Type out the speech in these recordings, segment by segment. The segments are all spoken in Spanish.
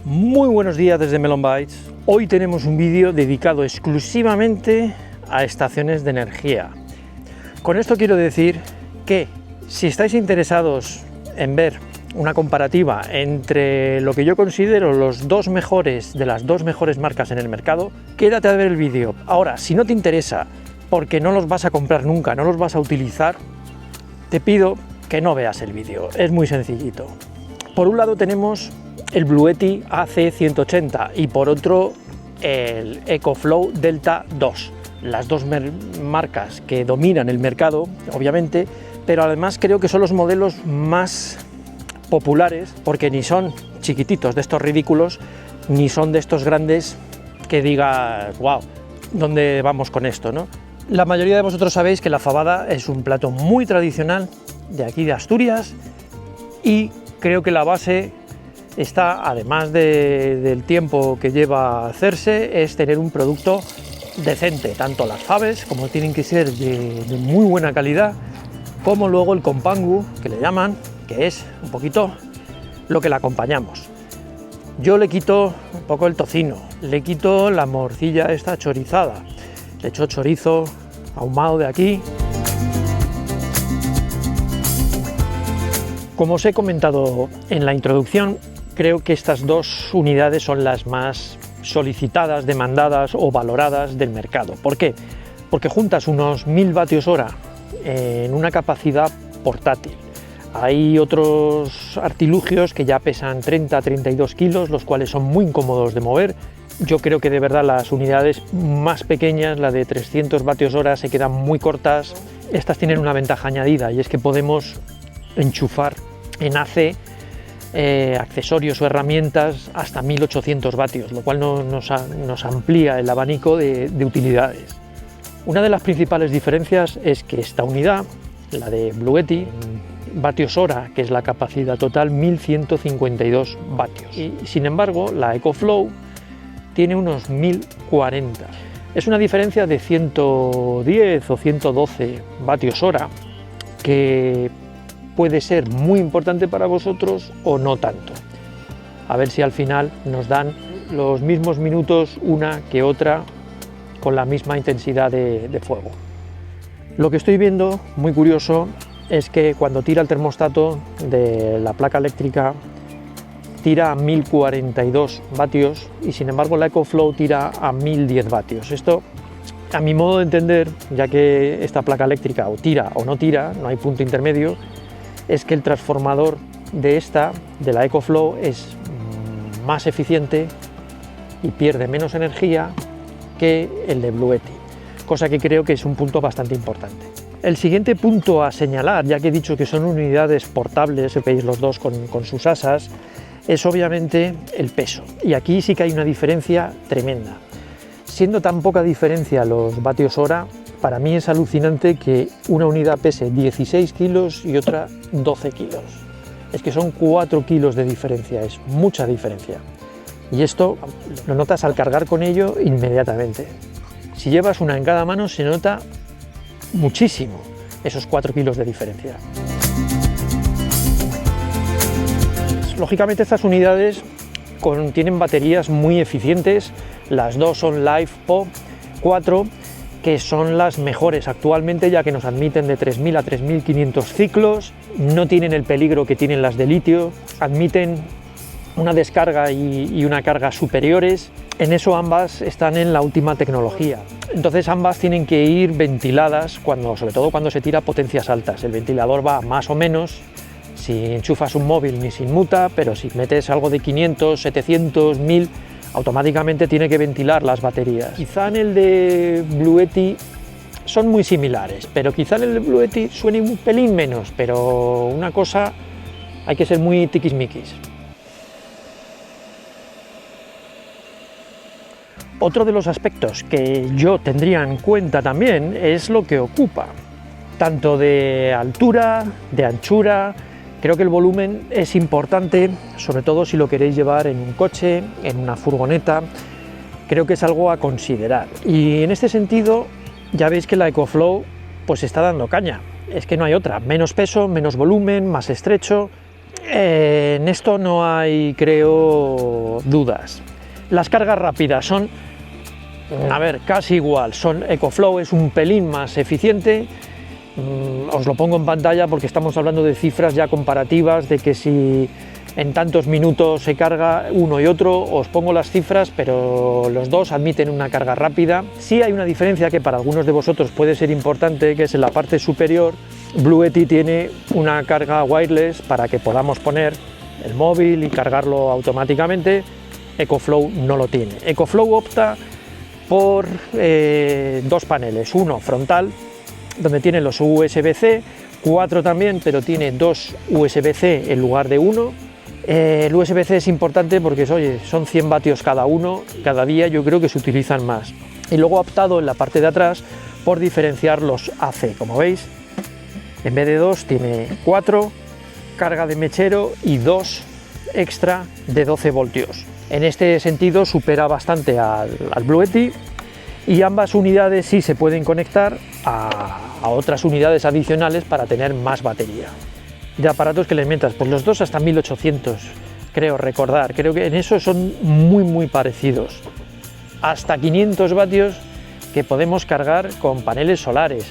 Muy buenos días desde Melon Bytes. Hoy tenemos un vídeo dedicado exclusivamente a estaciones de energía. Con esto quiero decir que si estáis interesados en ver una comparativa entre lo que yo considero los dos mejores de las dos mejores marcas en el mercado, quédate a ver el vídeo. Ahora, si no te interesa porque no los vas a comprar nunca, no los vas a utilizar, te pido que no veas el vídeo. Es muy sencillito. Por un lado tenemos el Bluetti AC180 y por otro el EcoFlow Delta 2, las dos marcas que dominan el mercado, obviamente, pero además creo que son los modelos más populares porque ni son chiquititos de estos ridículos, ni son de estos grandes que digas, wow, ¿dónde vamos con esto, no? La mayoría de vosotros sabéis que la fabada es un plato muy tradicional de aquí de Asturias y creo que la base está, además del tiempo que lleva a hacerse, es tener un producto decente, tanto las faves, como tienen que ser de muy buena calidad, como luego el compangu, que le llaman, que es un poquito lo que le acompañamos. Yo le quito un poco el tocino, le quito la morcilla esta chorizada, le echo chorizo ahumado de aquí. Como os he comentado en la introducción, creo que estas dos unidades son las más solicitadas, demandadas o valoradas del mercado. ¿Por qué? Porque juntas unos 1000 vatios hora en una capacidad portátil. Hay otros artilugios que ya pesan 30-32 kilos, los cuales son muy incómodos de mover. Yo creo que de verdad las unidades más pequeñas, la de 300 vatios hora, se quedan muy cortas. Estas tienen una ventaja añadida y es que podemos enchufar en AC accesorios o herramientas hasta 1800 vatios, lo cual nos amplía el abanico de utilidades. Una de las principales diferencias es que esta unidad, la de Bluetti, vatios hora, que es la capacidad total, 1152 vatios, y sin embargo la EcoFlow tiene unos 1040. Es una diferencia de 110 o 112 vatios hora que puede ser muy importante para vosotros o no tanto. A ver si al final nos dan los mismos minutos una que otra con la misma intensidad de fuego. Lo que estoy viendo, muy curioso, es que cuando tira el termostato de la placa eléctrica tira a 1042 vatios y sin embargo la EcoFlow tira a 1010 vatios. Esto, a mi modo de entender, ya que esta placa eléctrica o tira o no tira, no hay punto intermedio, es que el transformador de la EcoFlow es más eficiente y pierde menos energía que el de Bluetti, cosa que creo que es un punto bastante importante. El siguiente punto a señalar, ya que he dicho que son unidades portables, veis los dos con sus asas, es obviamente el peso, y aquí sí que hay una diferencia tremenda. Siendo tan poca diferencia los vatios hora, para mí es alucinante que una unidad pese 16 kilos y otra 12 kilos. Es que son 4 kilos de diferencia, es mucha diferencia. Y esto lo notas al cargar con ello inmediatamente. Si llevas una en cada mano se nota muchísimo esos 4 kilos de diferencia. Lógicamente estas unidades tienen baterías muy eficientes, las dos son LiFePO 4, que son las mejores actualmente, ya que nos admiten de 3000 a 3500 ciclos, no tienen el peligro que tienen las de litio, admiten una descarga y una carga superiores. En eso ambas están en la última tecnología, entonces ambas tienen que ir ventiladas, sobre todo cuando se tira a potencias altas. El ventilador va más o menos, si enchufas un móvil ni se inmuta, pero si metes algo de 500, 700, 1000, automáticamente tiene que ventilar las baterías. Quizá en el de Bluetti son muy similares, pero quizá en el de Bluetti suene un pelín menos, pero una cosa, hay que ser muy tiquismiquis. Otro de los aspectos que yo tendría en cuenta también es lo que ocupa, tanto de altura, de anchura. Creo que el volumen es importante, sobre todo si lo queréis llevar en un coche, en una furgoneta. Creo que es algo a considerar. Y en este sentido, ya veis que la EcoFlow pues está dando caña. Es que no hay otra. Menos peso, menos volumen, más estrecho. En esto no hay, creo, dudas. Las cargas rápidas son, a ver, casi igual. EcoFlow es un pelín más eficiente. Os lo pongo en pantalla porque estamos hablando de cifras ya comparativas, de que si en tantos minutos se carga uno y otro, os pongo las cifras, pero los dos admiten una carga rápida. Sí hay una diferencia que para algunos de vosotros puede ser importante, que es en la parte superior. Bluetti tiene una carga wireless para que podamos poner el móvil y cargarlo automáticamente. EcoFlow no lo tiene. EcoFlow opta por dos paneles, uno frontal, donde tiene los USB-C, 4 también, pero tiene 2 USB-C en lugar de uno. El USB-C es importante porque oye, son 100 vatios cada uno, cada día yo creo que se utilizan más. Y luego ha optado en la parte de atrás por diferenciar los AC, como veis, en vez de 2 tiene 4, carga de mechero y 2 extra de 12 voltios. En este sentido supera bastante al Bluetti, y ambas unidades sí se pueden conectar a otras unidades adicionales para tener más batería. De aparatos que le metas, pues los dos hasta 1800, creo recordar, creo que en eso son muy parecidos. Hasta 500 vatios que podemos cargar con paneles solares.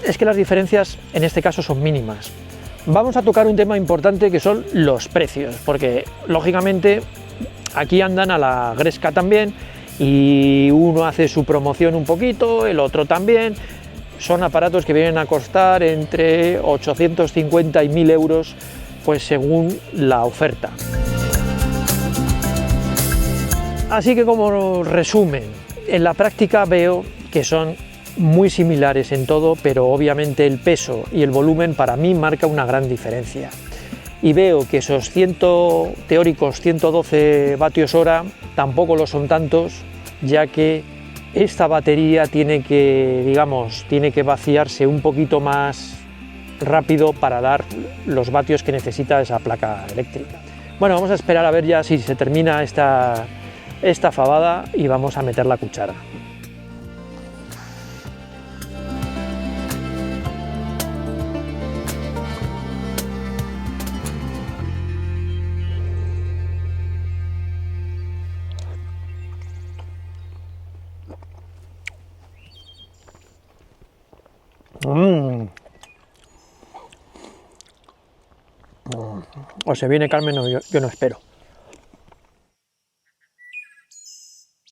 Es que las diferencias en este caso son mínimas. Vamos a tocar un tema importante que son los precios, porque lógicamente aquí andan a la gresca también, y uno hace su promoción un poquito, el otro también. Son aparatos que vienen a costar entre 850 y 1000 euros, pues según la oferta. Así que como resumen, en la práctica veo que son muy similares en todo, pero obviamente el peso y el volumen para mí marca una gran diferencia. Y veo que esos teóricos 112 vatios hora tampoco lo son tantos, ya que esta batería tiene que vaciarse un poquito más rápido para dar los vatios que necesita esa placa eléctrica. Bueno, vamos a esperar a ver ya si se termina esta fabada y vamos a meter la cuchara. O se viene Carmen o yo no espero.